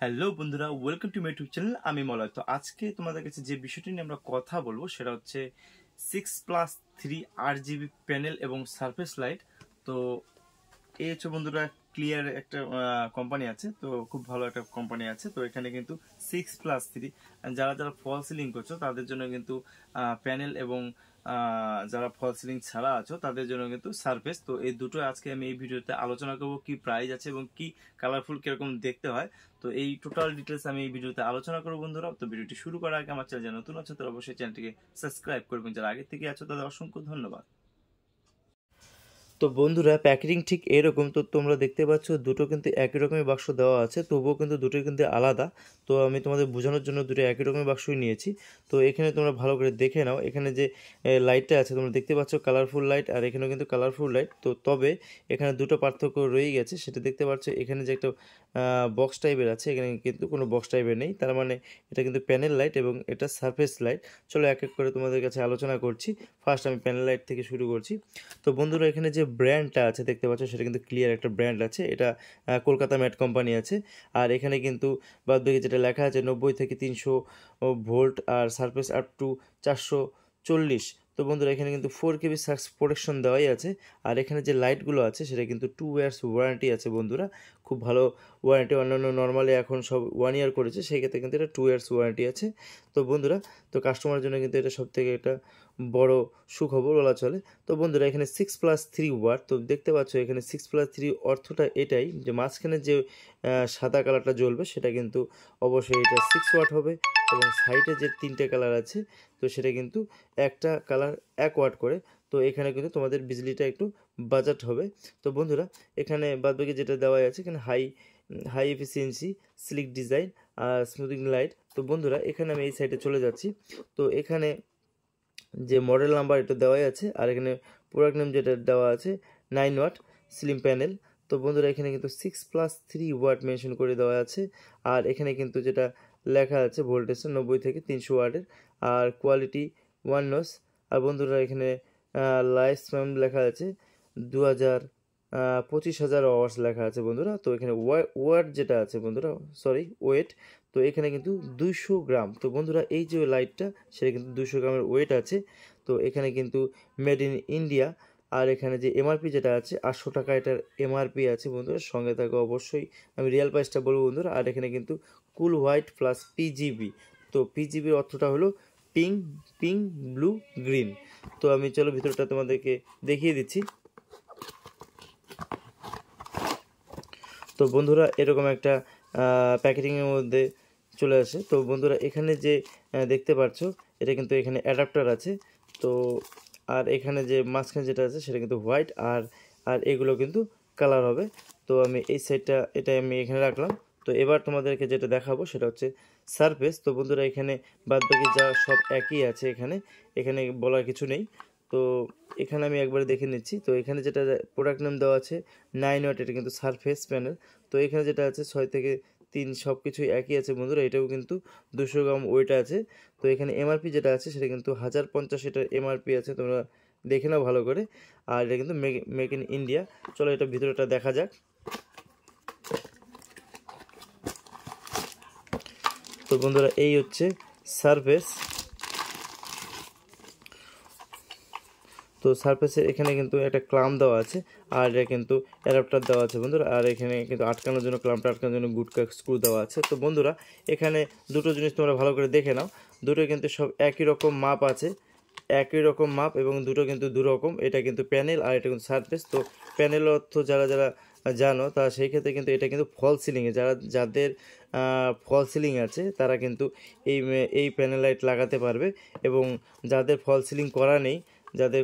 Hello বন্ধুরা, welcome to my YouTube channel. আমি মলয়। তো আজকে তোমাদের কাছে যে বিষয়টি নিয়ে আমরা কথা বলবো সেটা হচ্ছে 6+3 RGB প্যানেল এবং সারফেস লাইট। তো এই হচ্ছে বন্ধুরা ক্লিয়ার একটা কোম্পানি আছে, তো খুব ভালো একটা কোম্পানি আছে। তো এখানে কিন্তু 6+3 যারা যারা ফল সিলিং করছো তাদের জন্য কিন্তু প্যানেল এবং যারা ফল সিলিং ছাড়া আছো তাদের জন্য কিন্তু সারফেস। তো এই দুটো আজকে আমি এই ভিডিওতে আলোচনা করবো, কি প্রাইস আছে এবং কি কালারফুল কিরকম দেখতে হয়। তো এই টোটাল ডিটেলস আমি এই ভিডিওতে আলোচনা করবো বন্ধুরা। তো ভিডিওটি শুরু করার আগে আমার চ্যানেল নতুন আছে তো অবশ্যই চ্যানেলটিকে সাবস্ক্রাইব করবেন। যারা আগে থেকে আছো তাদের অসংখ্য ধন্যবাদ। তো বন্ধুরা প্যাকেজিং ঠিক এরকম। তো তোমরা দেখতে পাচ্ছ দুটো কিন্তু একই রকমের বাক্স দেওয়া আছে, তবুও কিন্তু দুটোই কিন্তু আলাদা। তো আমি তোমাদের বোঝানোর জন্য দুটো একই রকমের বাক্সই নিয়েছি। তো এখানে তোমরা ভালো করে দেখে নাও, এখানে যে লাইটটা আছে তোমরা দেখতে পাচ্ছ কালারফুল লাইট, আর এখানেও কিন্তু কালারফুল লাইট। তো তবে এখানে দুটো পার্থক্য রয়ে গেছে, সেটা দেখতে পাচ্ছ এখানে যে একটা বক্স টাইপের আছে, এখানে কিন্তু কোনো বক্স টাইপের নেই। তার মানে এটা কিন্তু প্যানেল লাইট এবং এটা সারফেস লাইট। চলো এক এক করে তোমাদের কাছে আলোচনা করছি। ফার্স্ট আমি প্যানেল লাইট থেকে শুরু করছি। তো বন্ধুরা এখানে যে ব্র্যান্ডটা আছে দেখতে পাচ্ছ সেটা কিন্তু ক্লিয়ার একটা ব্র্যান্ড আছে, এটা কলকাতা ম্যাট কোম্পানি আছে। আর এখানে কিন্তু বাদ বাকি যেটা লেখা আছে 90 থেকে 300 ভোল্ট আর সারফেস আপ টু 440। তো বন্ধুরা এখানে কিন্তু 4 KB সার্চ প্রোটেকশন দেওয়াই আছে। আর এখানে যে লাইটগুলো আছে সেটা কিন্তু 2 ইয়ার্স ওয়ারেন্টি আছে বন্ধুরা, খুব ভালো ওয়ারেন্টি। অন্যান্য নর্মালি এখন সব 1 ইয়ার করেছে, সেই ক্ষেত্রে কিন্তু এটা 2 ইয়ার্স ওয়ারেন্টি আছে। তো বন্ধুরা তো কাস্টমারের জন্য কিন্তু এটা সব থেকে একটা বড় সুখবর বলা চলে। তো বন্ধুরা এখানে 6+3 ওয়াট। তো দেখতে পাচ্ছ এখানে 6+3 অর্থটা এটাই যে মাঝখানে যে সাদা কালারটা জ্বলবে সেটা কিন্তু অবশ্যই এটা 6 ওয়াট হবে, এবং সাইডে যে তিনটে কালার আছে তো সেটা কিন্তু একটা কালার 1 ওয়াট করে। তো এখানে কিন্তু তোমাদের বিজলিটা একটু বাজেট হবে। তো বন্ধুরা এখানে বাদবাকি যেটা দেওয়া আছে এখানে হাই এফিসিয়েন্সি স্লিক ডিজাইন আর স্মুথিং লাইট। তো বন্ধুরা এখানে আমি এই সাইডে চলে যাচ্ছি। তো এখানে যে মডেল নাম্বার এটা দেওয়াই আছে, আর এখানে প্রোডাক্ট নেম যেটা দেওয়া আছে 9 ওয়াট স্লিম প্যানেল। তো বন্ধুরা এখানে কিন্তু 6+3 ওয়াট মেনশন করে দেওয়া আছে। আর এখানে কিন্তু যেটা লেখা আছে ভোল্টেজটা 90 থেকে 300 ওয়াটের, আর কোয়ালিটি 1 নস। আর বন্ধুরা এখানে লাইফ স্প্যান লেখা আছে 25,000 আওয়ার্স লেখা আছে বন্ধুরা। তো এখানে ওয়াট যেটা আছে বন্ধুরা, সরি ওয়েট, তো এখানে কিন্তু 200 গ্রাম। তো বন্ধুরা এই যে লাইটটা সেটা কিন্তু 200 গ্রামের ওয়েট আছে। তো এখানে কিন্তু মেড ইন ইন্ডিয়া। আর এখানে যে এমআরপি যেটা আছে 800 টাকা এটার এমআরপি আছে বন্ধুরা, সঙ্গে থাকে অবশ্যই আমি রিয়েল প্রাইসটা বলবো বন্ধুরা। আর এখানে কিন্তু কুল হোয়াইট প্লাস পিজিবি। তো পিজিবির অর্থটা হলো পিঙ্ক, পিঙ্ক, ব্লু, গ্রিন। তো আমি চলো ভিতরটা তোমাদেরকে দেখিয়ে দিচ্ছি। তো বন্ধুরা এরকম একটা প্যাকেজিংয়ের মধ্যে চলে আসে। তো বন্ধুরা এখানে যে দেখতে পাচ্ছ এটা কিন্তু এখানে অ্যাডাপ্টার আছে। তো আর এখানে যে মাঝখানে যেটা আছে সেটা কিন্তু হোয়াইট, আর আর এগুলো কিন্তু কালার হবে। তো আমি এই সাইডটা এটা আমি এখানে রাখলাম। তো এবার তোমাদেরকে যেটা দেখাবো সেটা হচ্ছে সারফেস। তো বন্ধুরা এখানে বাদবাকি যা সব একই আছে, এখানে এখানে বলার কিছু নেই। তো এখানে আমি একবার দেখে নিচ্ছি। তো এখানে যেটা প্রোডাক্ট নেম দেওয়া আছে 9 ওয়াট, এটা কিন্তু সারফেস প্যানেল। তো এখানে যেটা আছে 6 থেকে 3 সব কিছুই একই আছে বন্ধুরা, এটাও কিন্তু 200 গ্রাম ওয়েট আছে। তো এখানে এমআরপি যেটা আছে সেটা কিন্তু 1050 এটার এমআরপি আছে, তোমরা দেখে নাও ভালো করে। আর এটা কিন্তু মেক ইন ইন্ডিয়া। চলো এটা ভিতরেটা দেখা যাক। তো বন্ধুরা এই হচ্ছে সারফেস। তো সারফেসের এখানে কিন্তু একটা ক্লাম দেওয়া আছে, আর এটা কিন্তু অ্যাডাপ্টার দেওয়া আছে বন্ধুরা। আর এখানে কিন্তু আটকানোর জন্য, ক্লামটা আটকানোর জন্য গুটকা স্ক্রু দেওয়া আছে। তো বন্ধুরা এখানে দুটো জিনিস তোমরা ভালো করে দেখে নাও, দুটো কিন্তু সব একই রকম মাপ আছে, একই রকম মাপ, এবং দুটো কিন্তু দুরকম। এটা কিন্তু প্যানেল আর এটা কিন্তু সারফেস। তো প্যানেল অর্থ যারা যারা জানো তা সেই ক্ষেত্রে কিন্তু এটা কিন্তু ফল সিলিংয়ে যাদের ফল সিলিং আছে তারা কিন্তু এই প্যানেল লাইট লাগাতে পারবে, এবং যাদের ফল সিলিং করা নেই, যাদের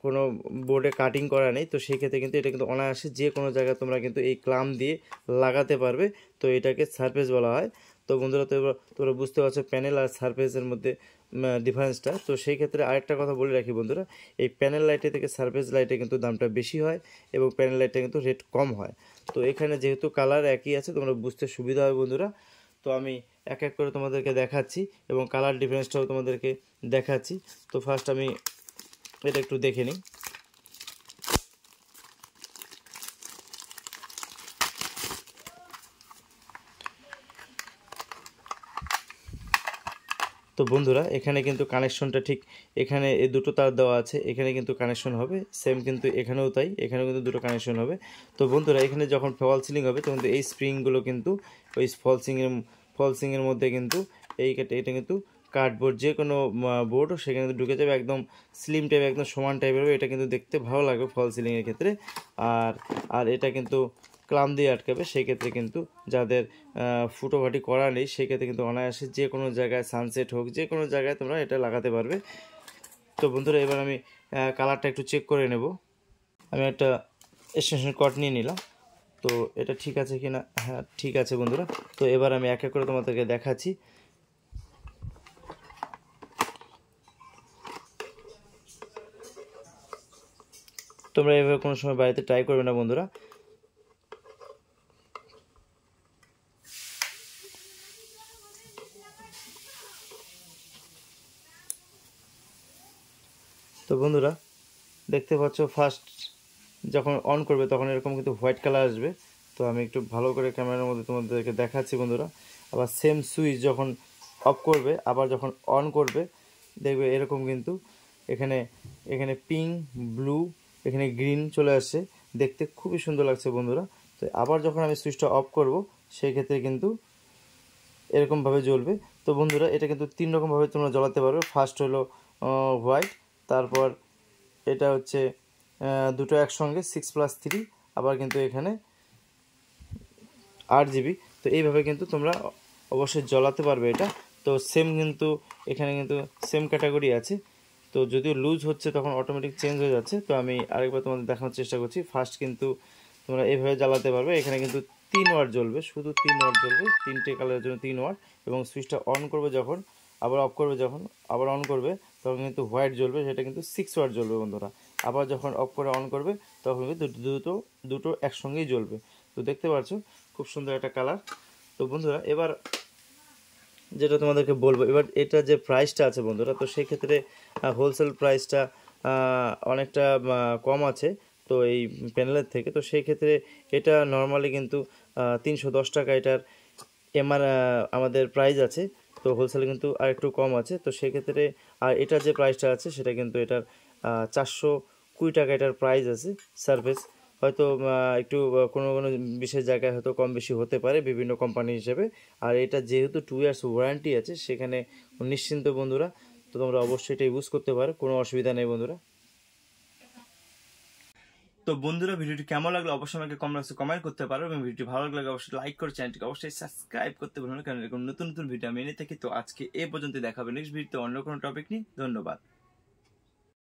কোনো বোর্ডে কাটিং করা নেই, তো সেই ক্ষেত্রে কিন্তু এটা কিন্তু অনায়াসে যে কোনো জায়গায় তোমরা কিন্তু এই ক্লাম দিয়ে লাগাতে পারবে। তো এটাকে সারফেস বলা হয়। তো বন্ধুরা তোমরা বুঝতে পারছো প্যানেল আর সারফেসের মধ্যে ডিফারেন্সটা। তো সেই ক্ষেত্রে আরেকটা কথা বলে রাখি বন্ধুরা, এই প্যানেল লাইটে থেকে সারফেস লাইটে কিন্তু দামটা বেশি হয়, এবং প্যানেল লাইটে কিন্তু রেট কম হয়। তো এখানে যেহেতু কালার একই আছে তোমরা বুঝতে সুবিধা হবে বন্ধুরা। তো আমি এক এক করে তোমাদেরকে দেখাচ্ছি এবং কালার ডিফারেন্সটাও তোমাদেরকে দেখাচ্ছি। তো ফার্স্ট আমি এটা একটু দেখে নিই। তো বন্ধুরা এখানে কিন্তু কানেকশনটা ঠিক এখানে এই দুটো তার দেওয়া আছে, এখানে কিন্তু কানেকশন হবে সেম, কিন্তু এখানেও তাই, এখানেও কিন্তু দুটো কানেকশন হবে। তো বন্ধুরা এখানে যখন ফল সিলিং হবে তখন এই স্প্রিংগুলো কিন্তু ওই ফলসিংয়ের মধ্যে কিন্তু এটা কিন্তু কার্ডবোর্ড যে কোনো বোর্ড সেখানে ঢুকে যাবে, একদম স্লিম টাইপ একদম সমান টাইপের হবে। এটা কিন্তু দেখতে ভালো লাগবে ফল সিলিংয়ের ক্ষেত্রে। আর আর এটা কিন্তু ক্লাম দিয়ে আটকাবে, সেই ক্ষেত্রে কিন্তু যাদের ফুটোভাটি করা নেই সেই ক্ষেত্রে কিন্তু অনায়াসে যে কোনো জায়গায় সানসেট হোক যে কোনো জায়গায় তোমরা এটা লাগাতে পারবে। তো বন্ধুরা এবার আমি কালারটা একটু চেক করে নেব। আমি একটা এক্সটেনশন কর্ড নিয়ে নিলাম, তো এটা ঠিক আছে কিনা, হ্যাঁ ঠিক আছে বন্ধুরা। তো এবার আমি এক এক করে তোমাদেরকে দেখাচ্ছি। তোমরা এভাবে কোনো সময় বাড়িতে ট্রাই করবে না বন্ধুরা। তো বন্ধুরা দেখতে পাচ্ছ ফার্স্ট যখন অন করবে তখন এরকম কিন্তু হোয়াইট কালার আসবে। তো আমি একটু ভালো করে ক্যামেরার মধ্যে তোমাদেরকে দেখাচ্ছি বন্ধুরা। আবার সেম সুইচ যখন অফ করবে আবার যখন অন করবে দেখবে এরকম কিন্তু এখানে এখানে পিঙ্ক, ব্লু, এখানে গ্রিন চলে আসছে, দেখতে খুবই সুন্দর লাগছে বন্ধুরা। তো আবার যখন আমি সুইচটা অফ করব সেই ক্ষেত্রে কিন্তু এরকমভাবে জ্বলবে। তো বন্ধুরা এটা কিন্তু 3 রকমভাবে তোমরা জ্বালাতে পারবে। ফার্স্ট হলো হোয়াইট, তারপর এটা হচ্ছে দুটো একসঙ্গে 6+3, আবার কিন্তু এখানে 8 GB। তো এইভাবে কিন্তু তোমরা অবশ্যই জ্বালাতে পারবে এটা। তো সেম কিন্তু এখানে কিন্তু সেম ক্যাটাগরি আছে। তো যদিও লুজ হচ্ছে তখন অটোমেটিক চেঞ্জ হয়ে যাচ্ছে। তো আমি আরেকবার তোমাদের দেখানোর চেষ্টা করছি। ফার্স্ট কিন্তু তোমরা এইভাবে জ্বালাতে পারবে, এখানে কিন্তু 3 ওয়াট জ্বলবে, শুধু 3 ওয়াট জ্বলবে, 3টে কালারের জন্য 3 ওয়াট। এবং সুইচটা অন করবে যখন, আবার অফ করবে যখন, আবার অন করবে তখন কিন্তু হোয়াইট জ্বলবে, সেটা কিন্তু 6 ওয়াট জ্বলবে বন্ধুরা। আবার যখন অফ করে অন করবে তখন কিন্তু দুটো একসঙ্গেই জ্বলবে। তো দেখতে পাচ্ছ খুব সুন্দর একটা কালার। তো বন্ধুরা এবার যেটা তোমাদেরকে বলবো, এবার এটা যে প্রাইসটা আছে বন্ধুরা, তো সেই ক্ষেত্রে হোলসেল প্রাইসটা অনেকটা কম আছে তো এই প্যানেলের থেকে। তো সেই ক্ষেত্রে এটা নর্মালি কিন্তু 310 টাকা এটার আমাদের প্রাইস আছে। তো হোলসেলে কিন্তু আর একটু কম আছে। তো সেক্ষেত্রে আর এটার যে প্রাইসটা আছে সেটা কিন্তু এটার 420 টাকা এটার প্রাইস আছে। সার্ভিস হয়তো একটু কোনো কোনো বিশেষ জায়গায় হয়তো কম বেশি হতে পারে বিভিন্ন কোম্পানি হিসেবে। আর এটা যেহেতু 2 ইয়ার্স ওয়ারেন্টি আছে সেখানে নিশ্চিন্ত বন্ধুরা। তো তোমরা অবশ্যই এটা ইউজ করতে পারো, কোনো অসুবিধা নেই বন্ধুরা। তো বন্ধুরা ভিডিওটি কেমন লাগলো অবশ্যই আমাকে কমেন্ট করতে পারো, এবং ভিডিওটি ভালো লাগলে অবশ্যই লাইক করে চ্যানেলটিকে অবশ্যই সাবস্ক্রাইব করতে ভুলো না, কারণ এরকম নতুন নতুন ভিডিও আমি এনে থাকি। তো আজকে এই পর্যন্ত, দেখাবে নেক্সট ভিডিওতে অন্য কোনো টপিক নিয়ে। ধন্যবাদ।